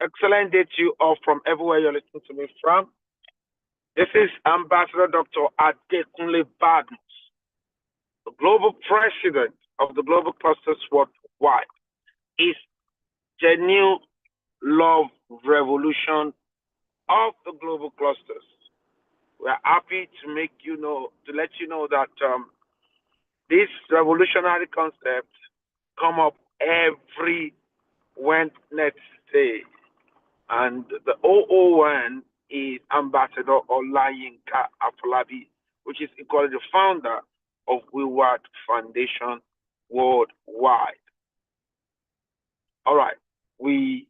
Excellent day to you all from everywhere you're listening to me from. This is Ambassador Dr. Adekunle Badmus, the global president of the Global Clusters Worldwide. Is genuine love revolution of the global clusters. We're happy to let you know that this revolutionary concept come up every Wednesday. And the OON is Ambassador Olayinka Afolabi, which is equally the founder of Willward Foundation Worldwide. All right, we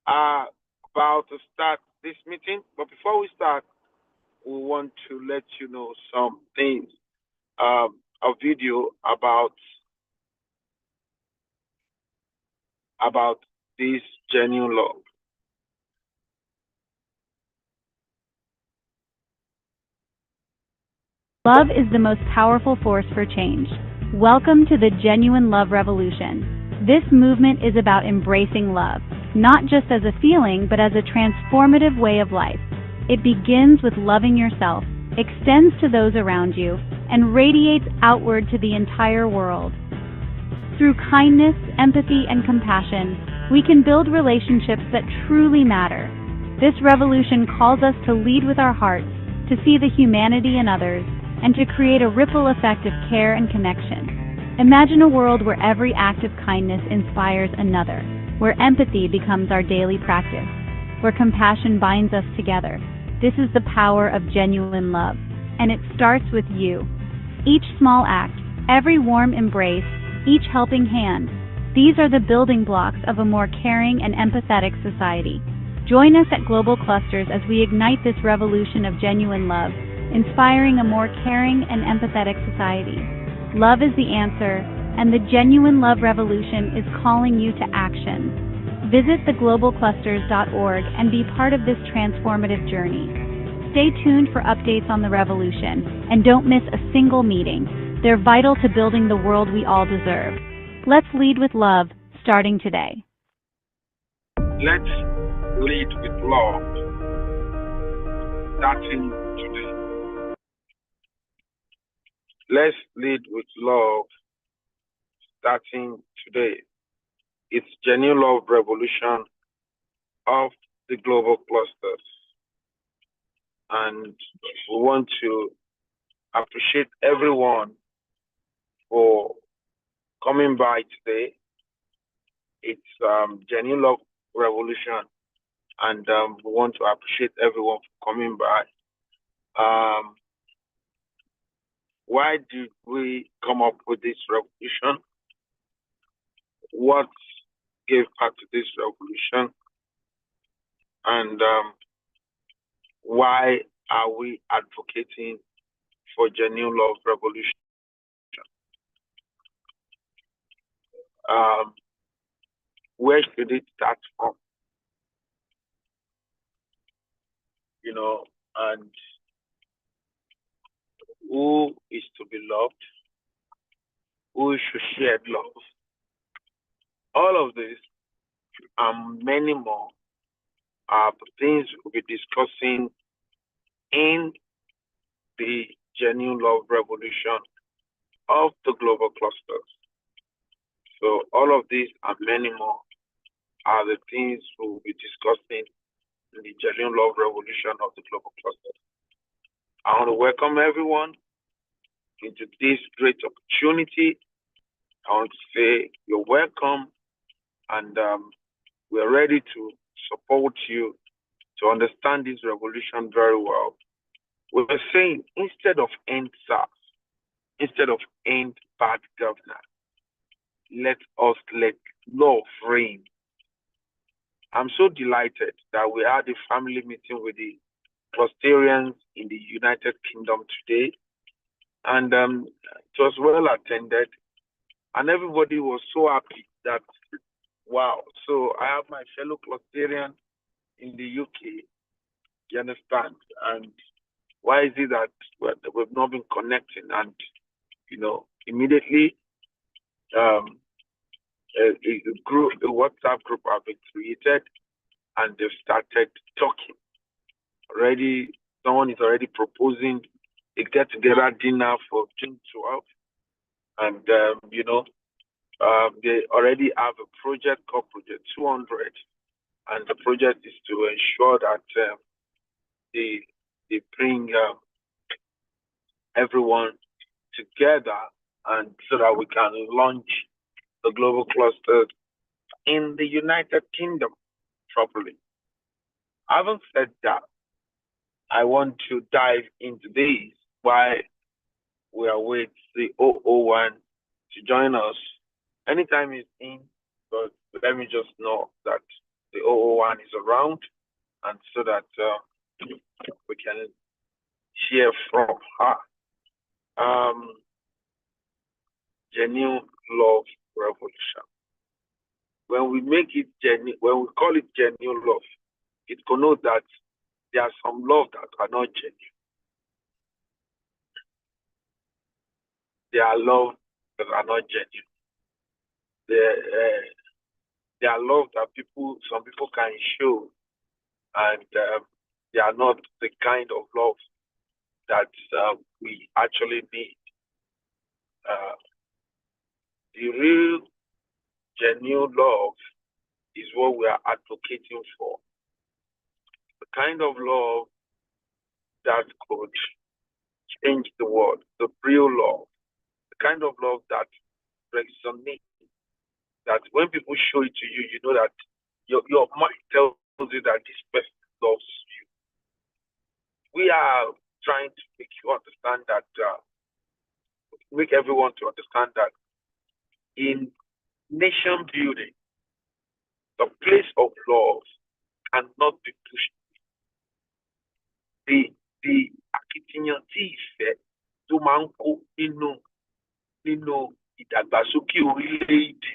are about to start this meeting, but before we start, we want to let you know some things. A video about this genuine love. Love is the most powerful force for change. Welcome to the Genuine Love Revolution. This movement is about embracing love, not just as a feeling, but as a transformative way of life. It begins with loving yourself, extends to those around you, and radiates outward to the entire world. Through kindness, empathy, and compassion, we can build relationships that truly matter. This revolution calls us to lead with our hearts, to see the humanity in others, and to create a ripple effect of care and connection. Imagine a world where every act of kindness inspires another, where empathy becomes our daily practice, where compassion binds us together. This is the power of genuine love, and it starts with you. Each small act, every warm embrace, each helping hand, these are the building blocks of a more caring and empathetic society. Join us at Global Clusters as we ignite this revolution of genuine love, inspiring a more caring and empathetic society. Love is the answer, and the Genuine Love Revolution is calling you to action. Visit theglobalclusters.org and be part of this transformative journey. Stay tuned for updates on the revolution, and don't miss a single meeting. They're vital to building the world we all deserve. Let's lead with love, starting today. Let's lead with love, starting today. Let's lead with love, starting today. It's Genuine Love Revolution of the Global Clusters. And we want to appreciate everyone for coming by today. It's Genuine Love Revolution, and we want to appreciate everyone for coming by. Why did we come up with this revolution? What gave birth to this revolution? And why are we advocating for Genuine Love Revolution? Where should it start from? And who is to be loved? Who should share love? All of this and many more are the things we'll be discussing in the Genuine Love Revolution of the Global Clusters. So all of these and many more are the things we'll be discussing in the Genuine Love Revolution of the Global Clusters. I want to welcome everyone into this great opportunity. I want to say you're welcome, and we're ready to support you to understand this revolution very well. We're saying instead of end SARS, instead of end bad governance, let love reign. I'm so delighted that we had a family meeting with the Clusterians in the United Kingdom today, and it was well attended, and everybody was so happy that, wow. So I have my fellow Clusterian in the UK, you understand, and why is it that we've not been connecting? And immediately a WhatsApp group have been created, and they've started talking. Already, someone is already proposing a get-together dinner for June 12th, and they already have a project called Project 200, and the project is to ensure that they bring everyone together, and so that we can launch the global cluster in the United Kingdom properly. Having said that, I want to dive into this why we are with the zero zero 001 to join us. Anytime he's in, but let me just know that the zero zero 001 is around, and so that we can hear from her. Genuine love revolution. When we make it genuine, when we call it genuine love, it connotes that there are some love that are not genuine. There are love that are not genuine. There are love that some people can show, and they are not the kind of love that we actually need. The real genuine love is what we are advocating for. The kind of love that could change the world, the real love, the kind of love that resonates, that when people show it to you, you know that your mind tells you that this person loves you. We are trying to make you understand that, make everyone to understand that in nation building, the place of love cannot be pushed. The akitiyan tí ìfẹ́ tó máa ń kó nínú ìdàgbàsókè orílẹ̀-èdè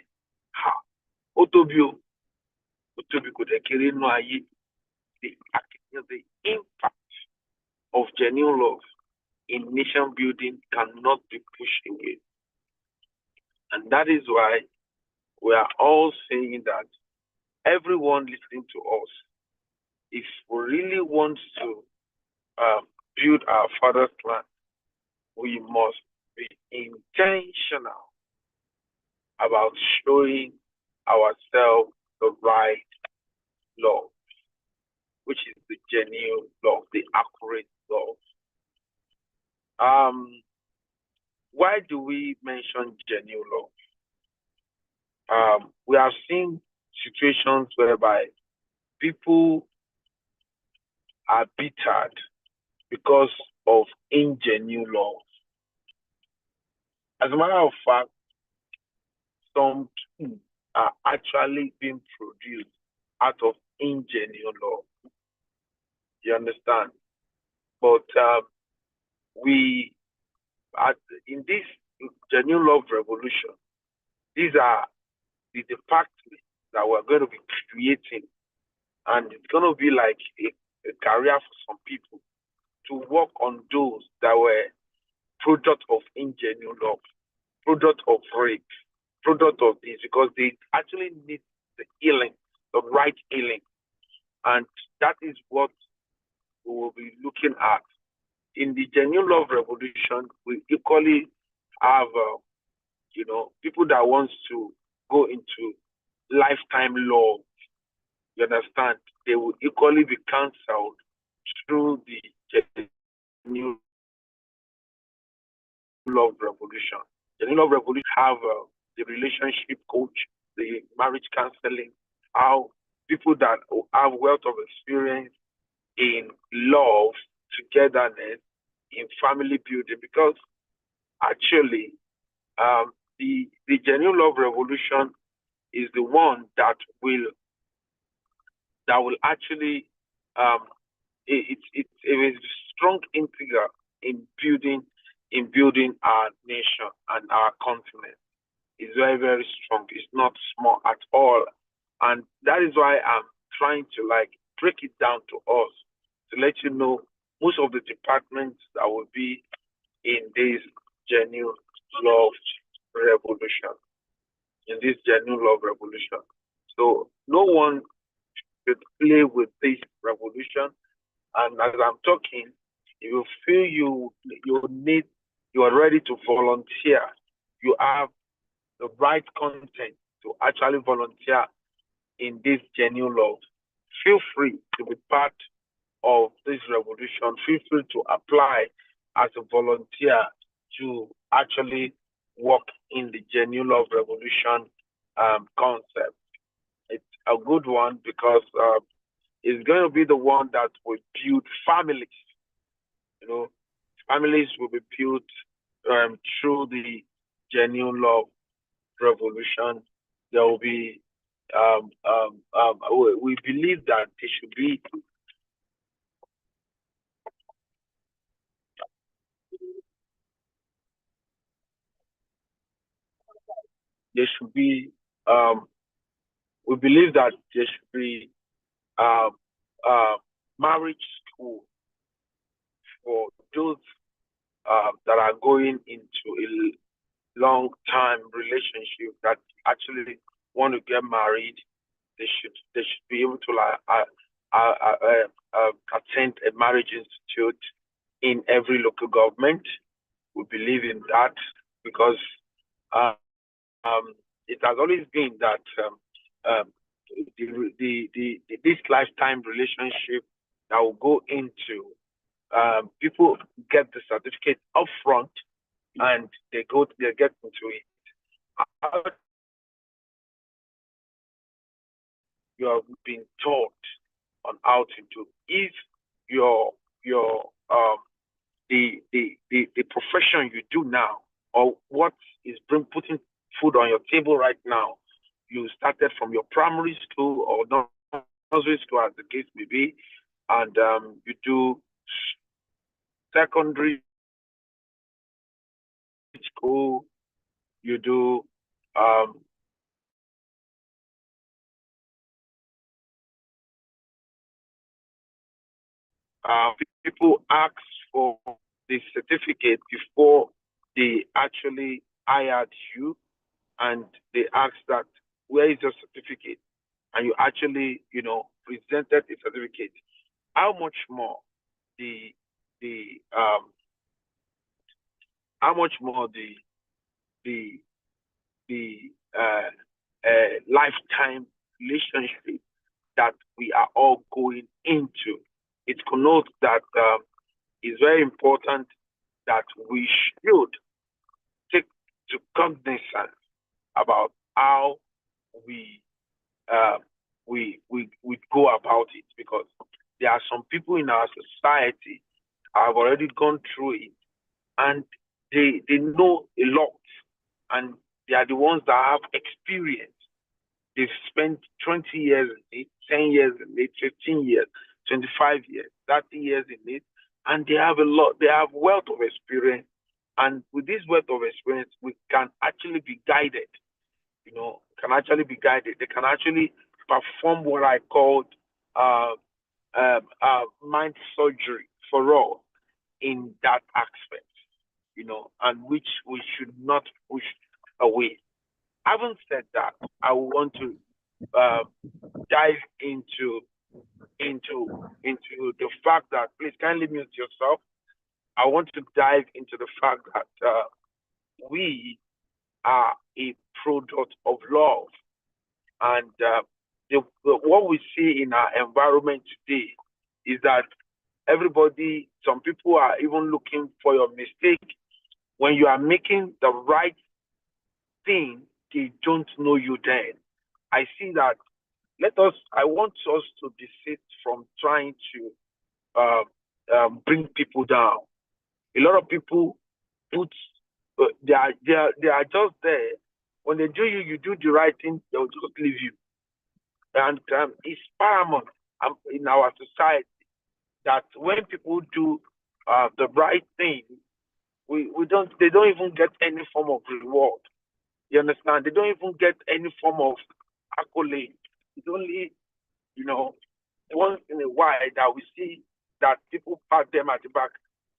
ó tóbi o, ó tóbi kò dẹ̀ kéré nínú ayé. The impact of genuine love in nation building cannot be pushed away. And that is why we are all saying that everyone listening to us, if we really want to build our Father's land, we must be intentional about showing ourselves the right love, which is the genuine love, the accurate love. Why do we mention genuine love? We have seen situations whereby people are bittered because of ingenuine love. As a matter of fact, some are actually being produced out of ingenuine love. You understand? But in this genuine love revolution, these are the factories that we're going to be creating, and it's going to be like a career for some people to work on those that were product of ingenuine love, product of rape, product of this, because they actually need the healing, the right healing. And that is what we will be looking at. In the genuine love revolution, we equally have, people that wants to go into lifetime love. You understand? They will equally be counseled through the genuine love revolution. The Genuine Love Revolution have the relationship coach, the marriage counseling, how people that have wealth of experience in love, togetherness, in family building, because actually the Genuine Love Revolution is the one that will actually it is a strong integer in building our nation and our continent. It's very, very strong. It's not small at all. And that is why I'm trying to break it down to us, to let you know most of the departments that will be in this genuine love revolution. In this genuine love revolution. So no one should play with this revolution. And as I'm talking, if you feel you are ready to volunteer, you have the right content to actually volunteer in this genuine love. Feel free to be part of this revolution. Feel free to apply as a volunteer to actually work in the genuine love revolution concept. It's a good one because it's going to be the one that will build families. You know, families will be built through the genuine love revolution. There will be we believe that there should be we believe that there should be uh, marriage school for those that are going into a long time relationship that actually want to get married. They should be able to like attend a marriage institute in every local government. We believe in that because uh, um, it has always been that um, this lifetime relationship that will go into people get the certificate upfront and they get into it. You have been taught on how to do. If your the profession you do now or what is putting food on your table right now, you started from your primary school or nursery school as the case may be, and you do secondary school, you do um, uh, people ask for the certificate before they actually hired you, and they ask that where is your certificate, and you actually presented the certificate. How much more the the how much more the the lifetime relationship that we are all going into. It connotes that it's very important that we should take to cognizance about how we uh, we go about it, because there are some people in our society have already gone through it, and they know a lot, and they are the ones that have experience. They've spent 20 years in it, 10 years in it, 15 years, 25 years, 30 years in it, and they have a lot, they have wealth of experience. And with this wealth of experience, we can actually be guided, can actually be guided. They can actually perform what I called uh, mind surgery for all in that aspect, and which we should not push away. Having said that, I want to uh, dive into the fact that, please kindly mute yourself. I want to dive into the fact that we are a product of love, and what we see in our environment today is that some people are even looking for your mistake. When you are making the right thing, they don't know you then. I see that. I want us to desist from trying to bring people down. A lot of people put, they are just there. When they do you, you do the right thing, they'll just leave you. And it's paramount in our society that when people do the right thing, they don't even get any form of reward. You understand? They don't even get any form of accolade. It's only, once in a while that we see that people pat them at the back.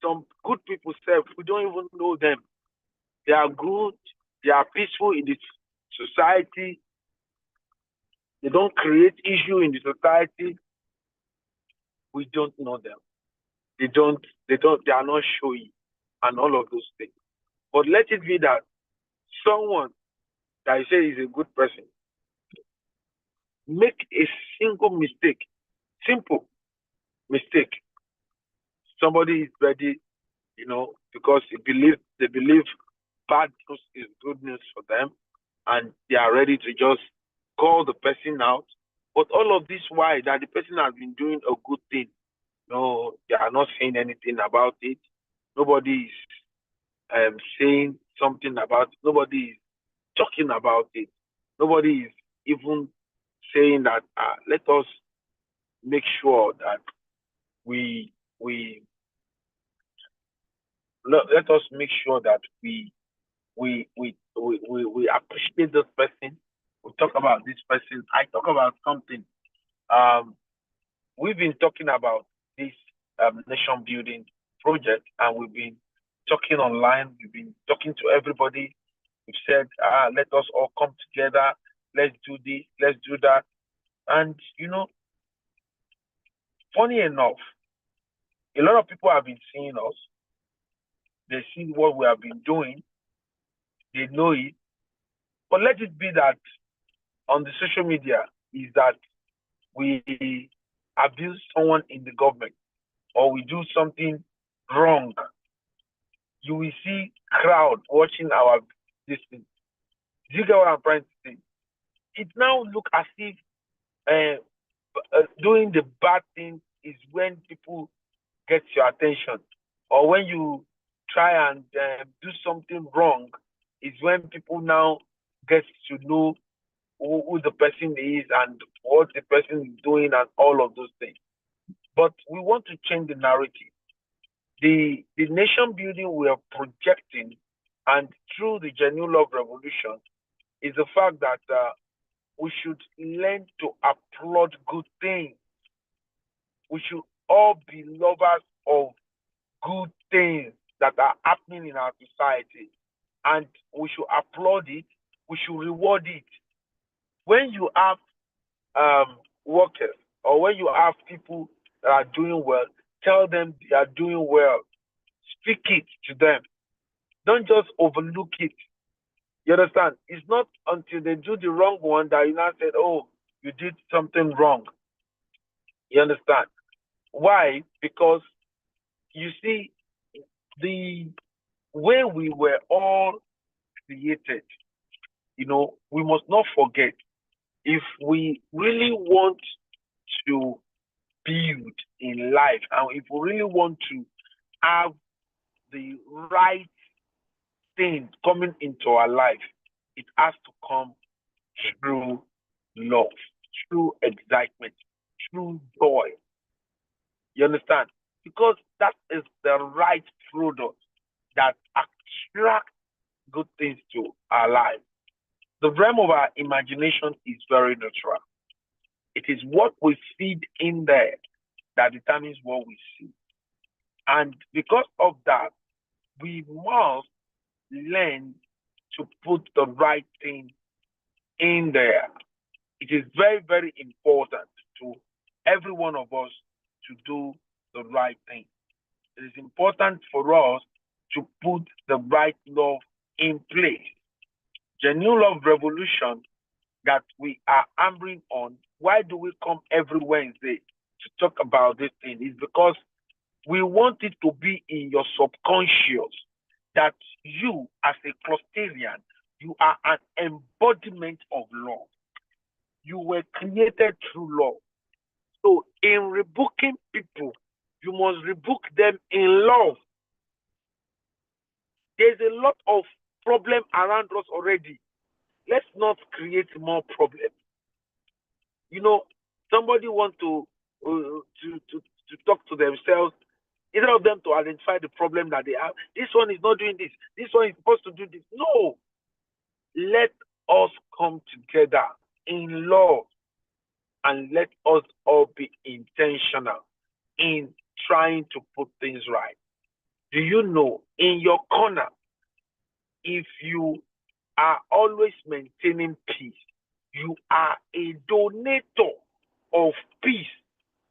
Some good people say we don't even know them. They are good, they are peaceful in the society, They don't create issue in the society. We don't know them. They are not showy and all of those things. But let it be that someone that you say is a good person make a single mistake, simple mistake. Somebody is ready, because they believe bad news is good news for them, and they are ready to just call the person out. But all of this, why that the person has been doing a good thing, no, they are not saying anything about it. Nobody is saying something about it. Nobody is talking about it. Nobody is even saying that let us make sure that we we let us make sure that we appreciate this person. We talk about this person. I talk about something. Um, we've been talking about this nation building project, and we've been talking online. We've been talking to everybody. We've said, let us all come together. Let's do this. Let's do that. And funny enough, a lot of people have been seeing us. They see what we have been doing. They know it. But let it be that on the social media is that we abuse someone in the government or we do something wrong. You will see crowd watching our this thing. Do you get what I'm trying to say? It now look as if uh, doing the bad thing is when people get your attention, or when you try and do something wrong is when people now get to know who the person is and what the person is doing and all of those things. But we want to change the narrative. The nation building we are projecting and through the genuine love revolution is the fact that we should learn to applaud good things. We should all be lovers of good things that are happening in our society. And we should applaud it. We should reward it. When you have workers or when you have people that are doing well, tell them they are doing well. Speak it to them. Don't just overlook it. You understand? It's not until they do the wrong one that you now said, oh, you did something wrong. You understand? Why? Because you see, the way we were all created, we must not forget if we really want to build in life and if we really want to have the right thing coming into our life, it has to come through love, through excitement, through joy. You understand? Because that is the right product that attracts good things to our life. The realm of our imagination is very natural. It is what we feed in there that determines what we see. And because of that, we must learn to put the right thing in there. It is very, very important to every one of us to do the right thing. It is important for us to put the right love in place. Genuine love revolution that we are hammering on. Why do we come every Wednesday to talk about this thing? Is because we want it to be in your subconscious that you, as a clustarian, you are an embodiment of love. You were created through love. So in rebooking people, you must rebook them in love. There's a lot of problem around us already. Let's not create more problems. Somebody want to talk to themselves. Instead of them to identify the problem that they have, this one is not doing this. This one is supposed to do this. No, let us come together in love and let us all be intentional in trying to put things right. Do you know in your corner, if you are always maintaining peace, You are a donator of peace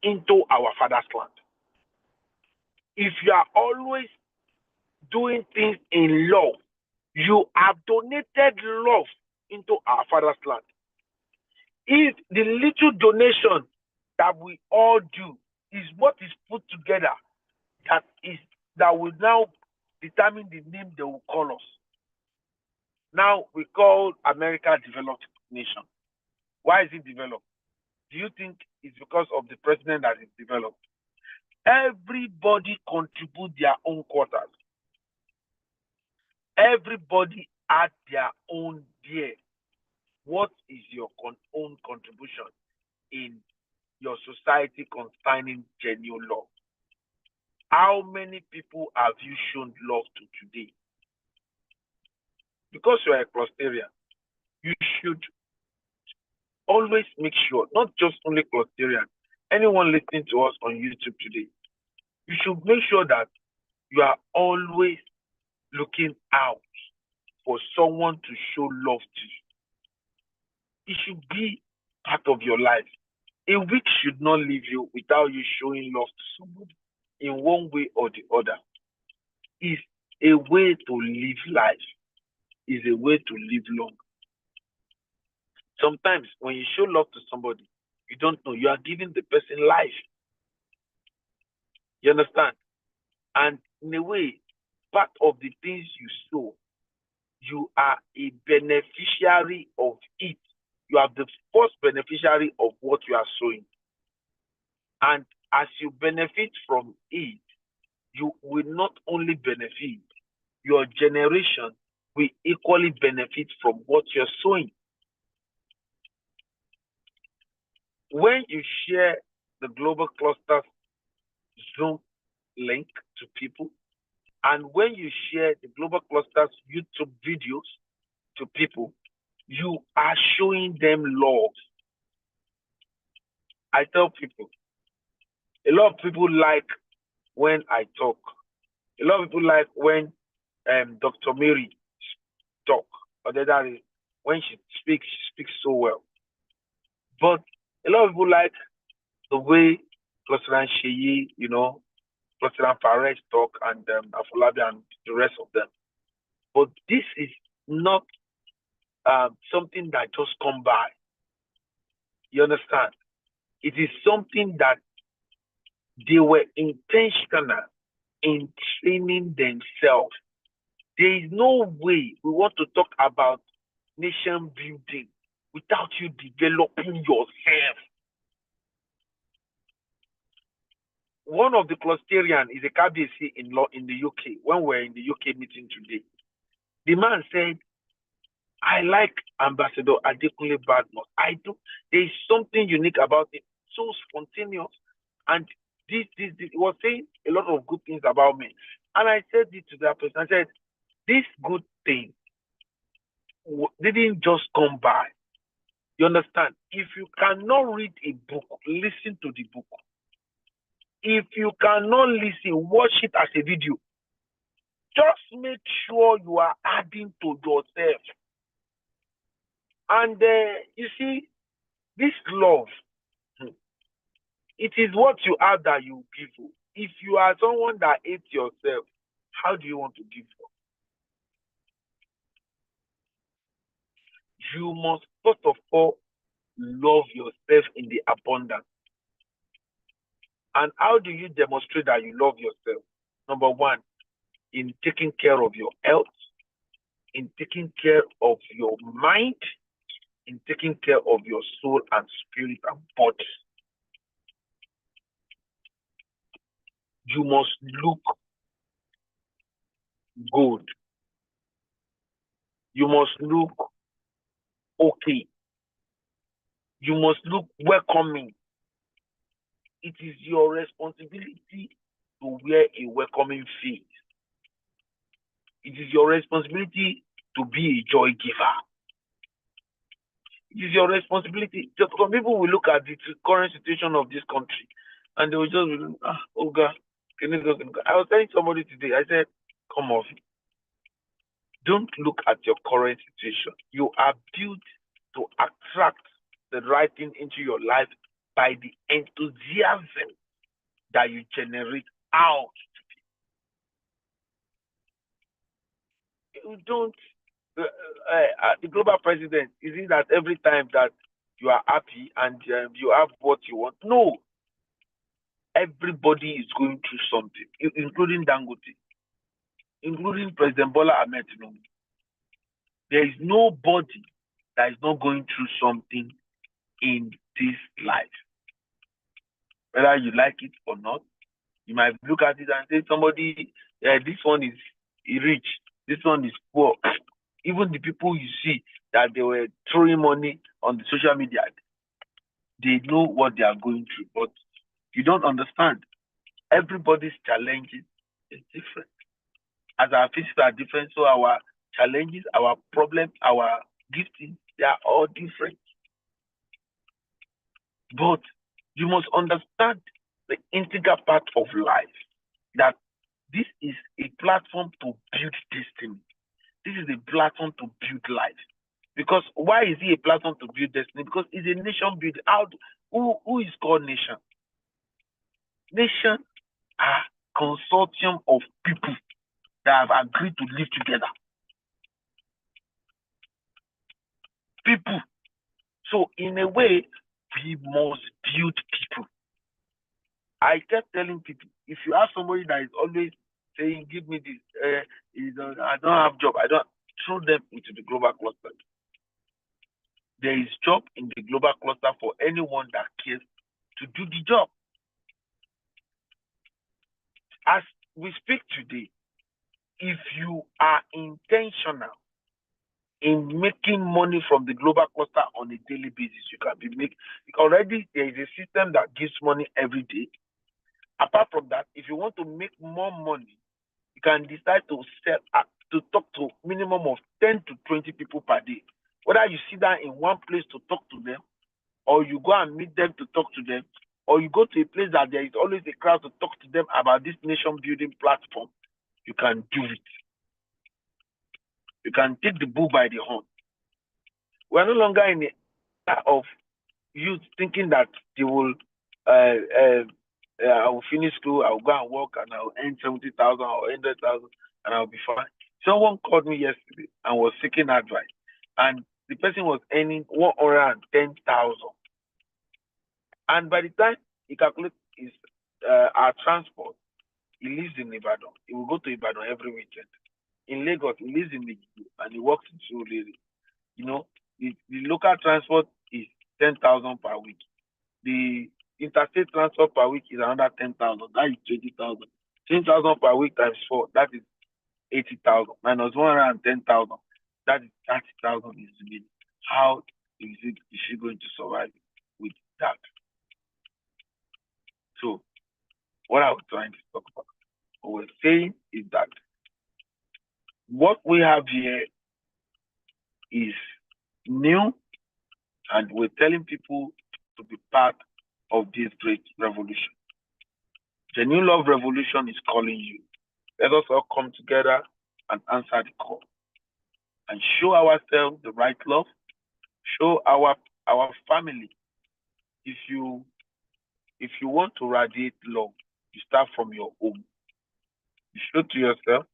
into our Father's land. If you are always doing things in love, you have donated love into our Father's land. If the little donation that we all do is what is put together, that will now determine the name they will call us. Now we call America a developed nation. Why is it developed? Do you think it's because of the president that is developed? Everybody contribute their own quarters. Everybody add their own there. What is your own contribution in your society concerning genuine love? How many people have you shown love to today? Because you are a clusterian, you should always make sure, not just only clusterian, anyone listening to us on YouTube today, you should make sure that you are always looking out for someone to show love to you. It should be part of your life. A week should not leave you without you showing love to somebody in one way or the other. It's a way to live life. It's a way to live long. Sometimes when you show love to somebody, you don't know, you are giving the person life. You understand? And in a way, part of the things you sow, you are a beneficiary of it. You are the first beneficiary of what you are sowing. And as you benefit from it, you will not only benefit, your generation will equally benefit from what you're sowing. When you share the Global Clusters Zoom link to people, and when you share the Global Clusters YouTube videos to people, you are showing them love. I tell people, a lot of people like when I talk. A lot of people like when Dr. Mary talk, or that is when she speaks so well. But a lot of people like the way President Sheyi, President Fares talk, and Afolabi and the rest of them. But this is not something that just come by. You understand? It is something that they were intentional in training themselves. There is no way we want to talk about nation building without you developing yourself. One of the clusterian is a KBC in the UK. When we're in the UK meeting today, the man said, I like Ambassador Adekunle Badmus. I do. There is something unique about it, so spontaneous. And this was saying a lot of good things about me. And I said it to that person. I said, this good thing didn't just come by. You understand? If you cannot read a book, listen to the book. If you cannot listen, watch it as a video. Just make sure you are adding to yourself. And you see, this love, it is what you have that you give. If you are someone that hates yourself, how do you want to give? You must first of all love yourself in the abundance. And how do you demonstrate that you love yourself? Number one, in taking care of your health, in taking care of your mind, in taking care of your soul and spirit and body. You must look good. You must look okay. You must look welcoming. It is your responsibility to wear a welcoming face. It is your responsibility to be a joy giver. It is your responsibility. Just some people will look at the current situation of this country and they will just be, oh God, I was telling somebody today, I said, come off. Don't look at your current situation. You are built to attract the right thing into your life by the enthusiasm that you generate out. You don't. The global president, is it that every time that you are happy and you have what you want? No. Everybody is going through something, including Dangote, including President Bola Ahmed Tinubu. There is nobody that is not going through something in this life. Whether you like it or not, you might look at it and say, somebody, this one is rich, this one is poor. Even the people you see that they were throwing money on the social media, they know what they are going through. But you don't understand. Everybody's challenges is different. As our faces are different, so our challenges, our problems, our gifting, they are all different. But you must understand the integral part of life, that this is a platform to build destiny. This is a platform to build life. Because why is it a platform to build destiny? Because it's a nation building. Who is called nation? Nation are consortium of people that have agreed to live together. People. So in a way, we must build people. I kept telling people, if you have somebody that is always saying, give me this, I don't have job, I don't, throw them into the global cluster. There is job in the global cluster for anyone that cares to do the job. As we speak today, if you are intentional in making money from the global cluster on a daily basis, you can be making. Already there is a system that gives money every day. Apart from that, if you want to make more money, you can decide to talk to minimum of 10 to 20 people per day. Whether you sit down in one place to talk to them, or you go and meet them to talk to them, or you go to a place that there is always a crowd to talk to them about this nation building platform, you can do it. You can take the bull by the horn. We're no longer in the era of youth thinking that they will I will finish school, I will go and work, and I will earn 70,000 or 100,000, and I will be fine. Someone called me yesterday and was seeking advice, and the person was earning 110,000. And by the time he calculates his our transport, he lives in Ibadan. He will go to Ibadan every weekend. In Lagos, he lives in Nigeria and he works in Surulere. You know, the local transport is 10,000 per week. The interstate transport per week is another 10,000. That is 20,000. 10,000 per week times 4, that is 80,000. Minus 110,000, that is 30,000 is the minimum. How is she going to survive with that? So, what I was trying to talk about, what we're saying is that what we have here is new, and we're telling people to be part of this great revolution. The New Love Revolution is calling you. Let us all come together and answer the call and show ourselves the right love, show our family. If you want to radiate love, you start from your home. You show to yourself.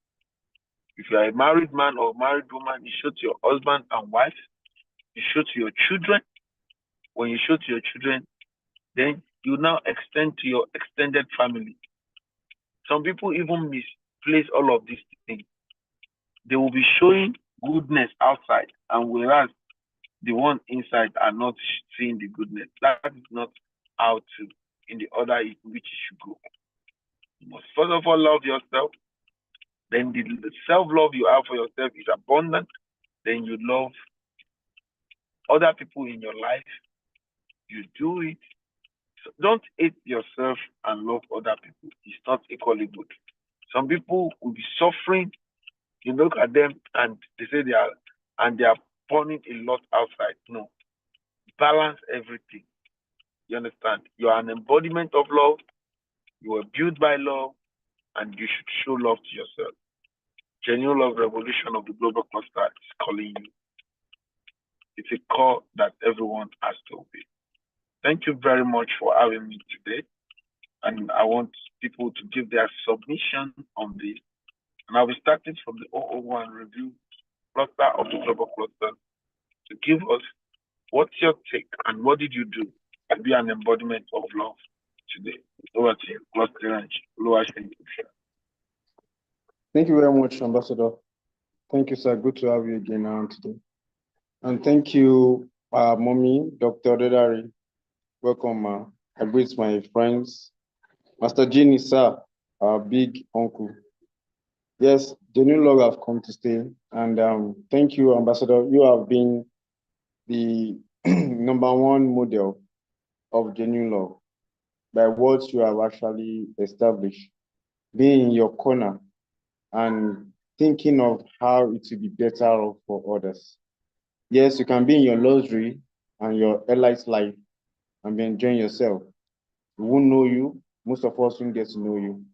If you are a married man or married woman, you show to your husband and wife. You show to your children. When you show to your children, then you now extend to your extended family. Some people even misplace all of these things. They will be showing goodness outside, and whereas the ones inside are not seeing the goodness. That is not how to, in the order in which you should go. You must first of all love yourself. Then the self-love you have for yourself is abundant. Then you love other people in your life. You do it. So don't hate yourself and love other people. It's not equally good. Some people will be suffering. You look at them and they say they are burning a lot outside. No. Balance everything. You understand? You are an embodiment of love. You were built by love, and you should show love to yourself. Genuine Love Revolution of the Global Cluster is calling you. It's a call that everyone has to obey. Thank you very much for having me today. And I want people to give their submission on this. And I'll be starting from the 001 review cluster of the global cluster to give us what's your take and what did you do to be an embodiment of love today. Over to you, cluster and lower. Thank you very much, Ambassador. Thank you, sir. Good to have you again today. And thank you, Mommy, Dr. Dedari. Welcome. I greet my friends. Master Genie, sir, our big uncle. Yes, the new log have come to stay. And thank you, Ambassador. You have been the #1 model of genuine love by what you have actually established, being in your corner and thinking of how it will be better for others. Yes, you can be in your luxury and your elite life and be enjoying yourself. We won't know you. Most of us won't get to know you.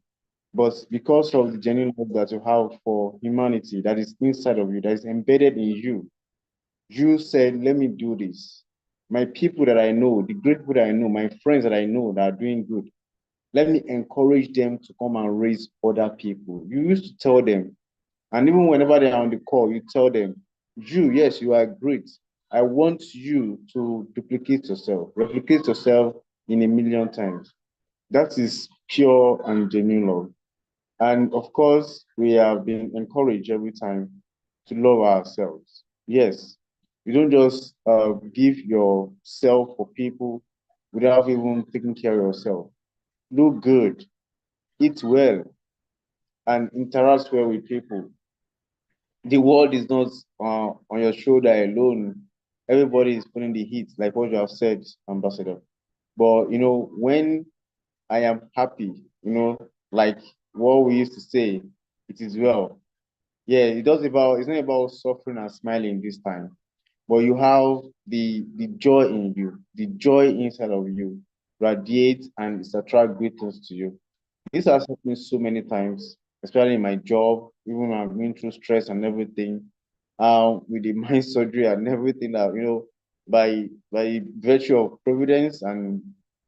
But because of the genuine love that you have for humanity that is inside of you, that is embedded in you, you said, let me do this. My people that I know, the great people that I know, my friends that I know that are doing good, let me encourage them to come and raise other people. You used to tell them, and even whenever they are on the call, you tell them, yes, you are great. I want you to duplicate yourself, replicate yourself in a million times. That is pure and genuine love. And of course, we have been encouraged every time to love ourselves. Yes, you don't just give yourself for people without even taking care of yourself. Look good, eat well, and interact well with people. The world is not on your shoulder alone. Everybody is putting the heat, like what you have said, Ambassador. But when I am happy, like what we used to say, it is well. Yeah, it's not about suffering and smiling this time, but you have the joy in you, the joy inside of you, radiate and it's attract greatness to you. This has happened so many times, especially in my job, even when I'm going through stress and everything, with the mind surgery and everything that, by virtue of providence and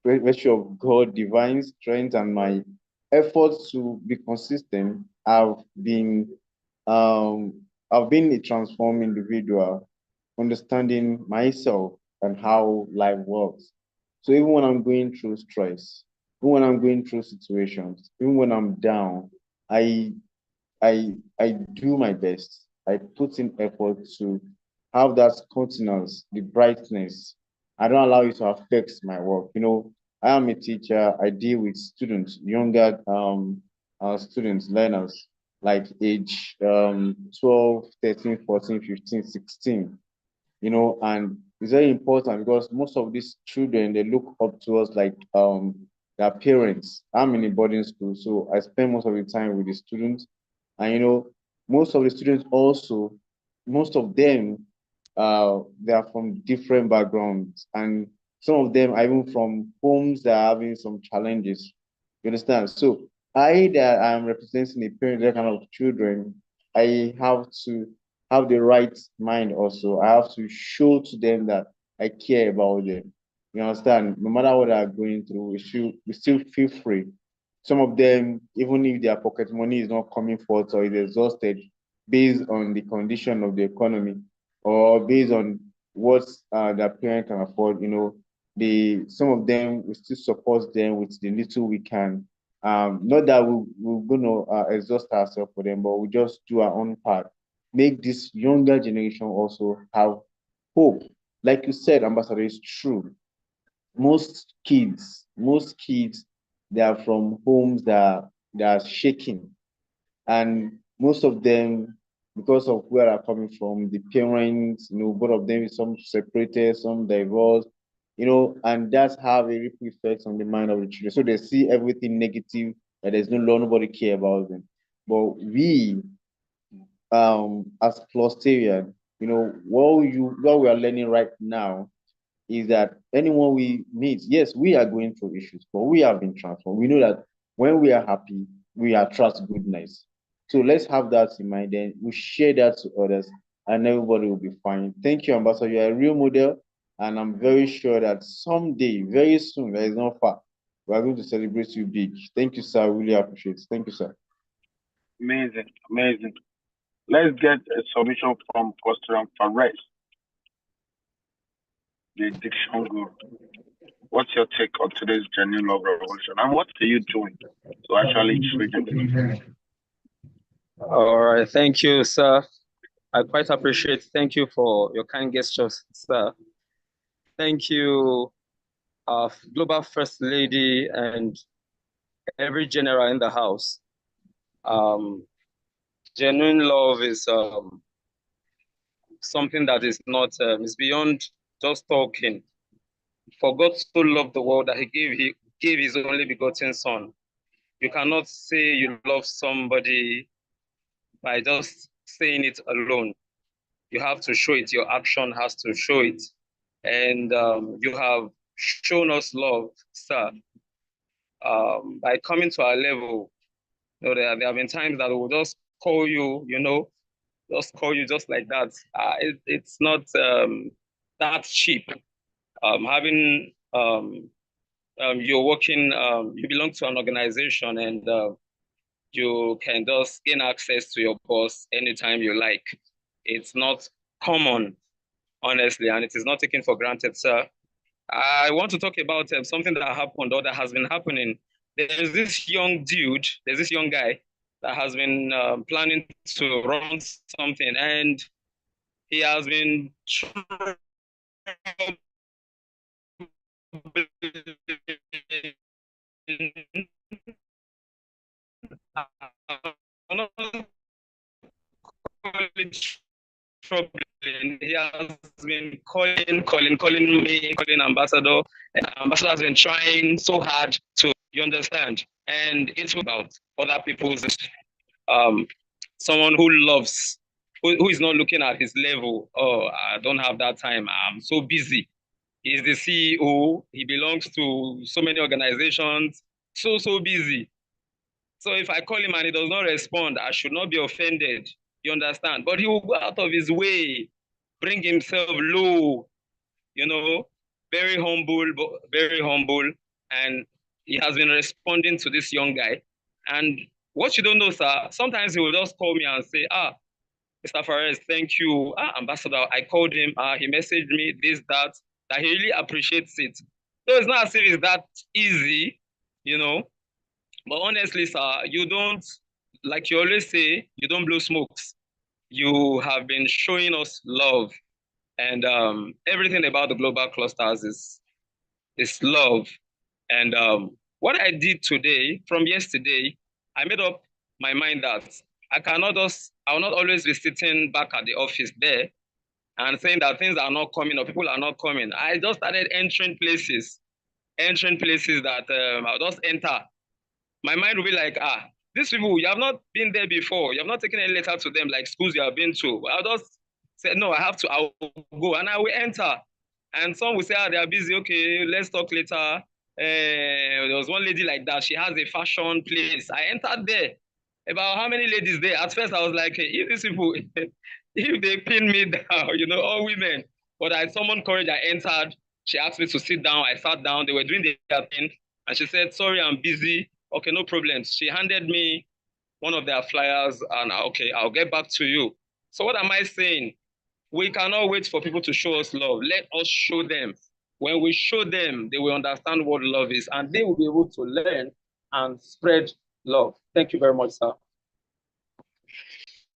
virtue of God, divine strength and my efforts to be consistent, um, I've been a transformed individual, understanding myself and how life works. So even when I'm going through stress, even when I'm going through situations, even when I'm down, I I do my best. I put in effort to have that countenance, the brightness. I don't allow it to affect my work. I am a teacher. I deal with students, younger students, learners, like age 12, 13, 14, 15, 16. And it's very important because most of these children, they look up to us like their parents. I'm in a boarding school, so I spend most of the time with the students. And most of the students also, most of them, they are from different backgrounds, and some of them are even from homes that are having some challenges. You understand? So I that I'm representing a parent, that kind of children, I have to have the right mind also. I have to show to them that I care about them. You understand? No matter what they're going through, we still feel free. Some of them, even if their pocket money is not coming forth or is exhausted based on the condition of the economy or based on what their parent can afford, some of them we still support them with the little we can. Not that we're going to exhaust ourselves for them, but we just do our own part. Make this younger generation also have hope. Like you said, Ambassador, it's true. Most kids, they are from homes that are shaking, and most of them, because of where they're coming from, the parents, both of them, some separated, some divorced, and that's have a ripple effect on the mind of the children. So they see everything negative, that there's no law, nobody care about them. But we, as Clusterian, what we are learning right now is that anyone we meet, yes, we are going through issues, but we have been transformed. We know that when we are happy, we attract goodness. So let's have that in mind. Then we share that to others. and everybody will be fine. Thank you, Ambassador. You're a real model, and I'm very sure that someday, very soon, that is not far, we are going to celebrate you big. Thank you, sir. I really appreciate it. Thank you, sir. Amazing, amazing. Let's get a submission from Pastor Fares, the diction guru. What's your take on today's genuine love revolution, and what are you doing to actually trigger this? All right, thank you, sir. I quite appreciate. Thank you for your kind gestures, sir. Thank you, Global First Lady and every general in the house. Genuine love is something that is not is beyond just talking. For God so loved the world that he gave his only begotten son. You cannot say you love somebody by just saying it alone. You have to show it. Your action has to show it. And you have shown us love, sir, by coming to our level. You know, there have been times that we'll just call you, just call you just like that. It's not that cheap. You're working, you belong to an organization, and you can just gain access to your boss anytime you like. It's not common, honestly, and it is not taken for granted, sir. I want to talk about something that happened or that has been happening. There's this young guy that has been planning to run something, and he has been troubling. He has been calling me, calling Ambassador. And Ambassador has been trying so hard to, you understand? And it's about other people's, someone who loves, who is not looking at his level. Oh, I don't have that time. I'm so busy. He's the CEO. He belongs to so many organizations. So busy. So if I call him and he does not respond, I should not be offended. You understand? But he will go out of his way, bring himself low, very humble. And he has been responding to this young guy. And what you don't know, sir, sometimes he will just call me and say, Mr. Fares, thank you. Ambassador, I called him, he messaged me, that he really appreciates it. So it's not as if it's that easy, But honestly, sir, you don't, like you always say, you don't blow smokes. You have been showing us love, and everything about the global clusters is love. And what I did today, from yesterday, I made up my mind that I will not always be sitting back at the office there and saying that things are not coming or people are not coming. I just started entering places that I'll just enter. My mind will be like, these people, you have not been there before. You have not taken any letter to them like schools you have been to. I'll just say, no, I'll go and I will enter. And some will say, they are busy. Okay, let's talk later. There was one lady like that. She has a fashion place. I entered there. About how many ladies there? At first, I was like, if these people, if they pin me down, all women. But I summoned courage. I entered. She asked me to sit down. I sat down. They were doing their thing. And she said, sorry, I'm busy. Okay, no problem. She handed me one of their flyers and okay, I'll get back to you. So what am I saying? We cannot wait for people to show us love. Let us show them. When we show them, they will understand what love is and they will be able to learn and spread love. Thank you very much, sir.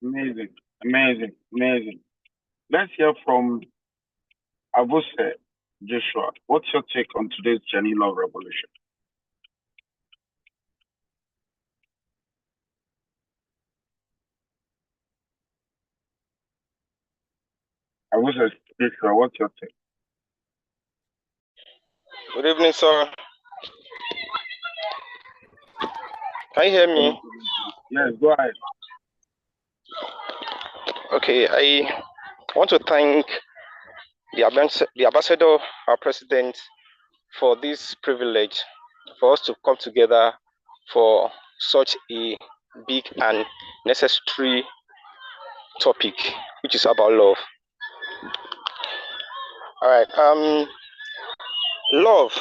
Amazing, amazing, amazing. Let's hear from Abuse Joshua. What's your take on today's genuine love revolution? Abuse Joshua, what's your take? Good evening, sir. Can you hear me? Yes, go ahead. Okay, I want to thank the ambassador, our president, for this privilege for us to come together for such a big and necessary topic, which is about love. All right. Love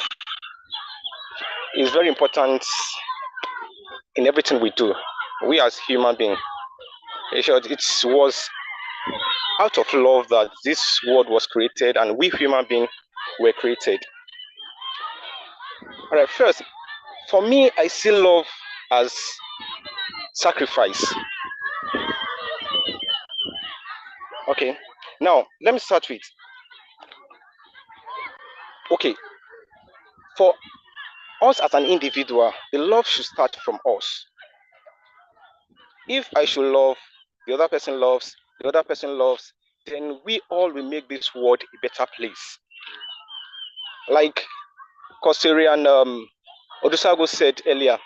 is very important in everything we do. We as human beings, it was out of love that this world was created, and we human beings were created. All right. First, for me, I see love as sacrifice. Okay. Now, let me start with. Okay. For us as an individual, the love should start from us. If I should love, the other person loves, the other person loves, then we all will make this world a better place. Like Kosterian Odusago said earlier.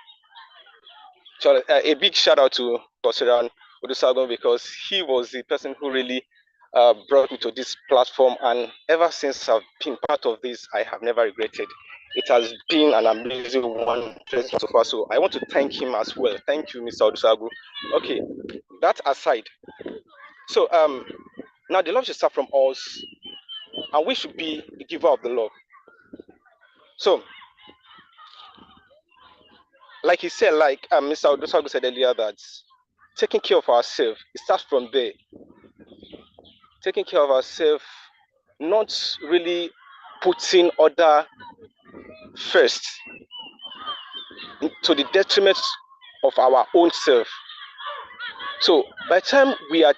So a big shout out to Kosterian Odusago, because he was the person who really brought me to this platform, and ever since I've been part of this, I have never regretted. It has been an amazing one so far. So I want to thank him as well. Thank you, Mr. Odusago. Okay, that aside. So now the love should start from us, and we should be the giver of the love. So, like he said, like Mr. Odusago said earlier, that taking care of ourselves, it starts from there. Taking care of ourselves, not really putting other first to the detriment of our own self. So by the time we are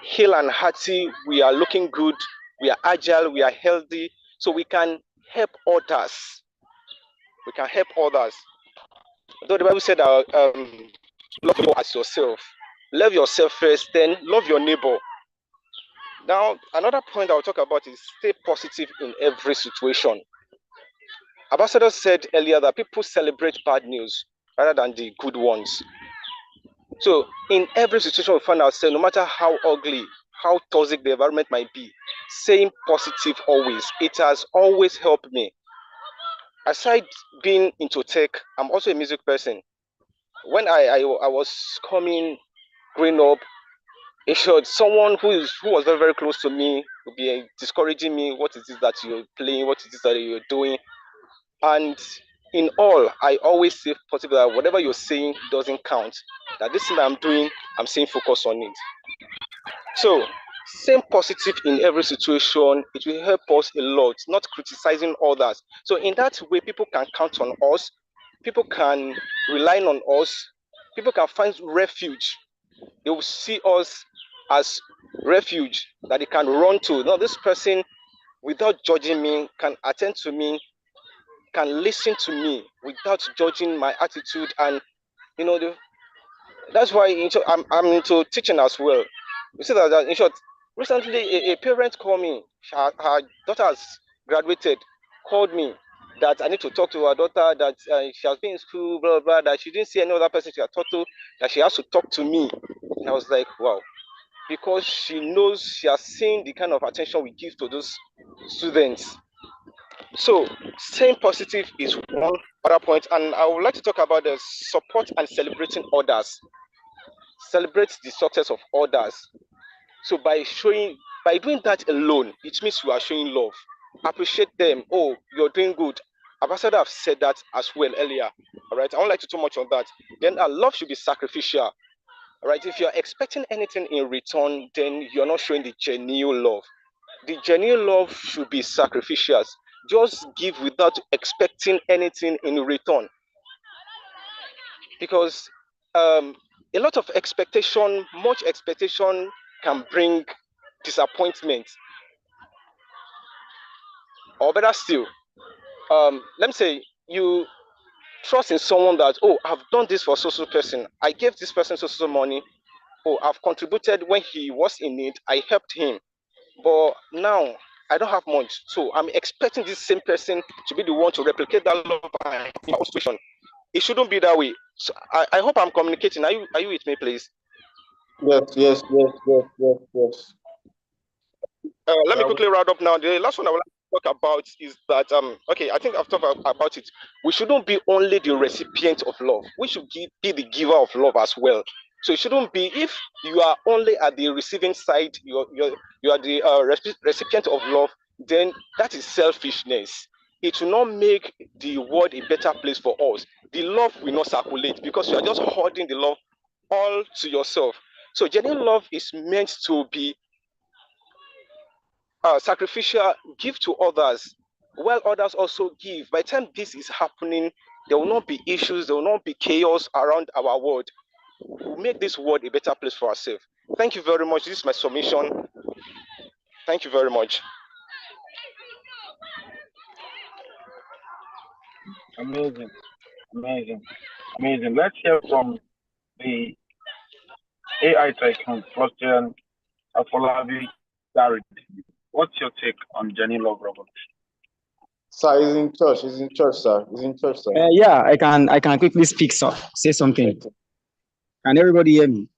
hale and hearty, we are looking good, we are agile, we are healthy, so we can help others. We can help others. Though the Bible said that love your neighbor as yourself. Love yourself first, then love your neighbor. Now, another point I'll talk about is stay positive in every situation. Ambassador said earlier that people celebrate bad news rather than the good ones. So in every situation we find ourselves, no matter how ugly, how toxic the environment might be, saying positive always, it has always helped me. Aside being into tech, I'm also a music person. When I was growing up, it showed someone who was very, very close to me would be discouraging me. What is this that you're playing? What is this that you're doing? And in all, I always say positive that whatever you're saying doesn't count. That this thing that I'm doing, I'm saying focus on it. So, same positive in every situation, it will help us a lot, not criticizing others. So in that way, people can count on us, people can rely on us, people can find refuge. They will see us as refuge that they can run to. Now, this person, without judging me, can attend to me, can listen to me without judging my attitude. And that's why I'm into teaching as well. You see that in short, recently a parent called me. Her daughter has graduated, called me that I need to talk to her daughter, that she has been in school, blah, blah, that she didn't see any other person she had talked to, that she has to talk to me. And I was like, wow. Because she knows, she has seen the kind of attention we give to those students. So staying positive is one other point, and I would like to talk about the support and celebrating others. Celebrate the success of others. So by doing that alone, it means you are showing love. Appreciate them. Oh, you're doing good. Ambassador have said that as well earlier. All right, I don't like to too much on that. Then love should be sacrificial. All right, if you're expecting anything in return, then you're not showing the genuine love. The genuine love should be sacrificial. Just give without expecting anything in return. Because a lot of expectation, much expectation can bring disappointment. Or better still, let me say you trust in someone that, oh, I've done this for so person. I gave this person so money. Oh, I've contributed when he was in need. I helped him. But now I don't have much. So I'm expecting this same person to be the one to replicate that love in my situation. It shouldn't be that way. So I hope I'm communicating. Are you with me, please? Yes. Let me quickly round up now. The last one I would like to talk about is that okay, I think I've talked about it. We shouldn't be only the recipient of love. We should be the giver of love as well. So it shouldn't be if you are only at the receiving side, you are the recipient of love, then that is selfishness. It will not make the world a better place for us. The love will not circulate because you are just holding the love all to yourself. So genuine love is meant to be sacrificial, give to others, while others also give. By the time this is happening, there will not be issues, there will not be chaos around our world. We'll make this world a better place for ourselves. Thank you very much. This is my submission. Thank you very much. Amazing, amazing, amazing. Let's hear from the AI tycoon, Christian Afolabi Darid. What's your take on Jenny Love Revolution? Sir, he's in church. He's in church, sir. He's in church, sir. Yeah, I can quickly speak, sir. Say something. Can everybody hear me?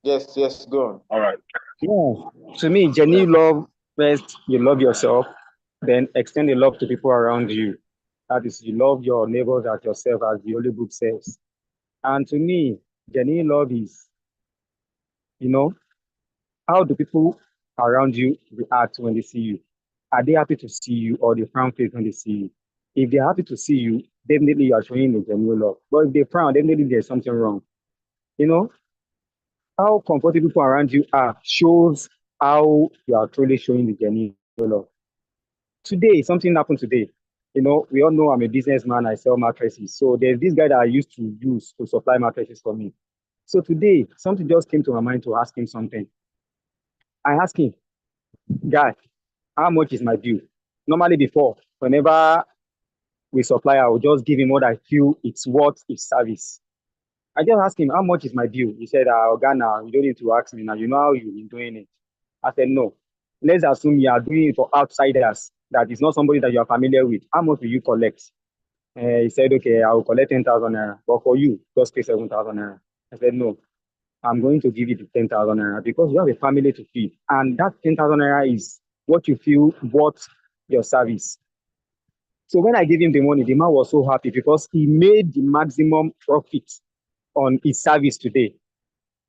Yes, yes, go on. All right. Yeah. To me, genuine love, first you love yourself, then extend the love to people around you. That is, you love your neighbors as yourself, as the Holy Book says. And to me, genuine love is, how do people around you react when they see you? Are they happy to see you, or they frown face when they see you? If they're happy to see you, definitely you are showing a genuine love. But if they frown, definitely there's something wrong. How comfortable people around you are shows how you are truly showing the genuine love. Today, something happened today. We all know I'm a businessman, I sell mattresses. So there's this guy that I used to use to supply mattresses for me. So today, something just came to my mind to ask him something. I asked him, guy, how much is my bill? Normally before, whenever we supply, I will just give him what I feel it's worth its service. I just asked him, how much is my bill? He said, Ghana, you don't need to ask me now. You know how you've been doing it. I said, no. Let's assume you are doing it for outsiders, that is not somebody that you are familiar with. How much will you collect? He said, okay, I will collect 10,000 naira. But for you, just pay 7,000 naira. I said, no. I'm going to give you the 10,000 naira because you have a family to feed. And that 10,000 naira is what you feel worth your service. So when I gave him the money, the man was so happy because he made the maximum profit on his service today.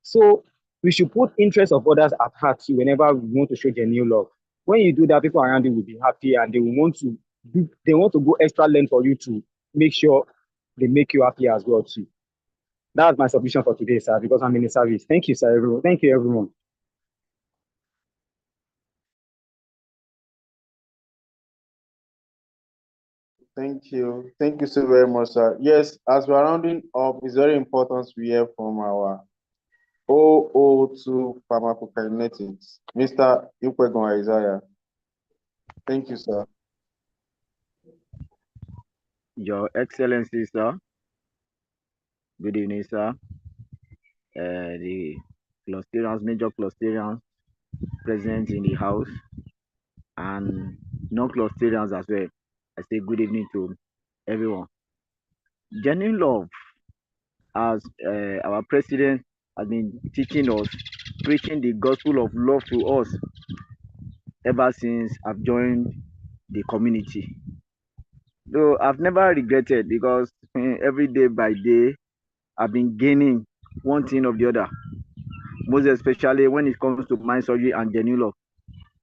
So we should put interest of others at heart whenever we want to show genuine love. When you do that, people around you will be happy and they want to go extra length for you to make sure they make you happy as well too. That's my submission for today, sir, because I'm in the service. Thank you, sir, everyone. Thank you, everyone. Thank you. Thank you so very much, sir. Yes, as we're rounding up, it's very important we hear from our 002 pharmacokinetics, Mr. Ikwegon Isaiah. Thank you, sir. Your Excellency, sir. Good evening, sir. The clusterians, major clusterians present in the house, and non-clusterians as well. I say good evening to everyone. Genuine love, as our president has been teaching us, preaching the gospel of love to us ever since I've joined the community. Though I've never regretted, because every day by day I've been gaining one thing or the other, most especially when it comes to mind surgery and genuine love.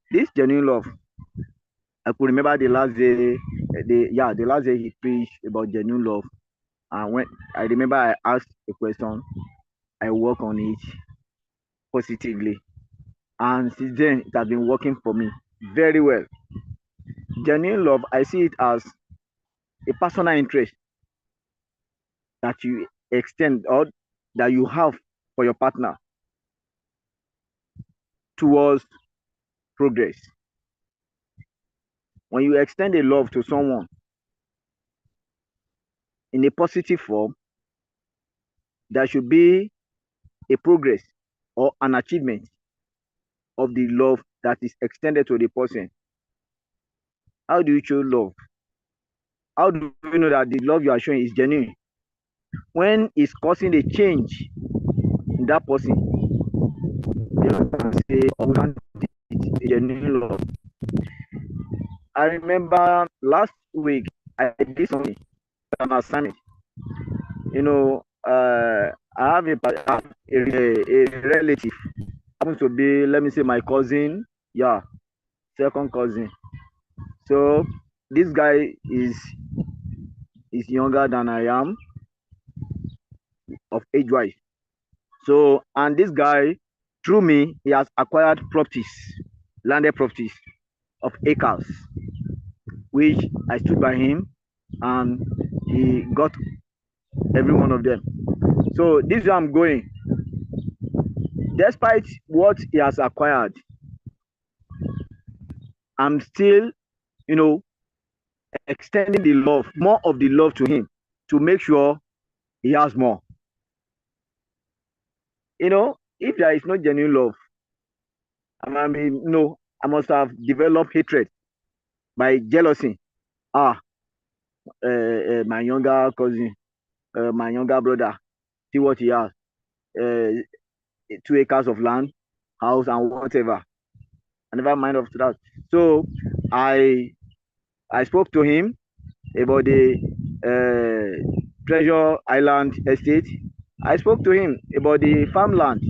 This genuine love, I could remember the last day he preached about genuine love, and when I remember I asked a question, I work on it positively, and since then it has been working for me very well. Genuine love, I see it as a personal interest that you extend or that you have for your partner towards progress. When you extend a love to someone in a positive form, there should be a progress or an achievement of the love that is extended to the person. How do you show love? How do you know that the love you are showing is genuine? When it's causing a change in that person, you can say, oh, it's a genuine love. I remember last week I did something, an assignment. I have a relative. Happens to be, let me say, my cousin. Yeah, second cousin. So this guy is younger than I am of age wise. So, and this guy, through me, he has acquired properties, landed properties of acres, which I stood by him, and he got every one of them. So this is where I'm going. Despite what he has acquired, I'm still, you know, extending the love, more of the love to him, to make sure he has more. You know, if there is no genuine love, I mean, no, I must have developed hatred by jealousy. Ah, my younger cousin, my younger brother, see what he has, 2 acres of land, house, and whatever. I never mind of that. So I I spoke to him about the Treasure Island estate. I spoke to him about the farmland,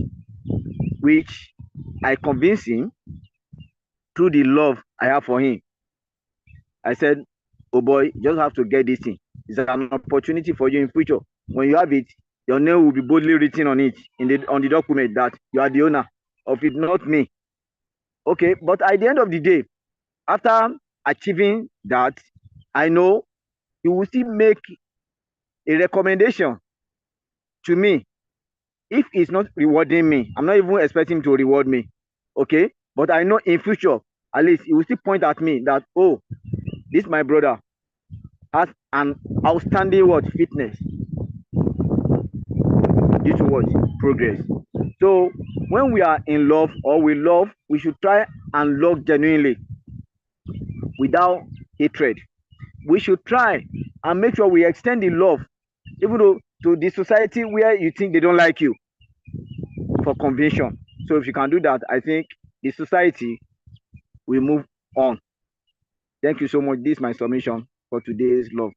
which I convinced him through the love I have for him. I said, "Oh boy, you just have to get this thing. It's an opportunity for you in future. When you have it, your name will be boldly written on it on the document that you are the owner of it, not me." Okay, but at the end of the day, after achieving that, I know he will still make a recommendation to me. If he's not rewarding me, I'm not even expecting him to reward me. Okay, but I know in future, at least he will still point at me that, oh, this my brother has an outstanding what fitness due to what progress. So when we are in love or we love, we should try and love genuinely without hatred. We should try and make sure we extend the love, even though to the society where you think they don't like you, for conviction. So if you can do that, I think the society will move on. Thank you so much. This is my submission for today's love.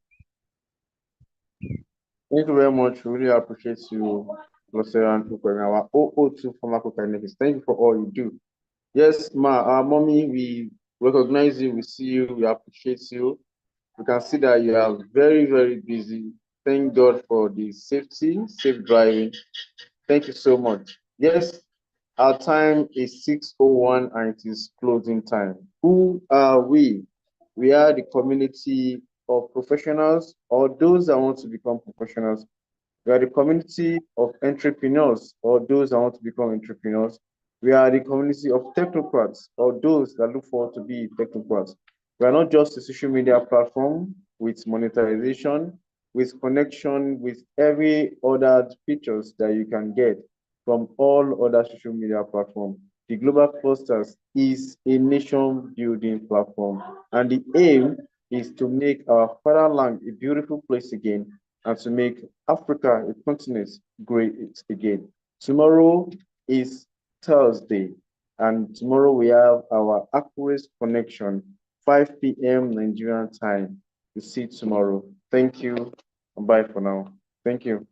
Thank you very much. Really appreciate you, Glossarian Kukwemi, our 002 former Kukwemi. Thank you for all you do. Yes, mommy, we recognize you, we see you, we appreciate you. We can see that you are very, very busy. Thank God for the safety, safe driving. Thank you so much. Yes, our time is 6:01 and it is closing time. Who are we? We are the community of professionals or those that want to become professionals. We are the community of entrepreneurs or those that want to become entrepreneurs. We are the community of technocrats or those that look forward to be technocrats. We are not just a social media platform with monetization, with connection with every other features that you can get from all other social media platforms. The Global Clusters is a nation building platform, and the aim is to make our fatherland a beautiful place again and to make Africa a continent great again. Tomorrow is Thursday, and tomorrow we have our Aquarius connection, 5 p.m. Nigerian time. We'll see you tomorrow. Thank you, and bye for now. Thank you.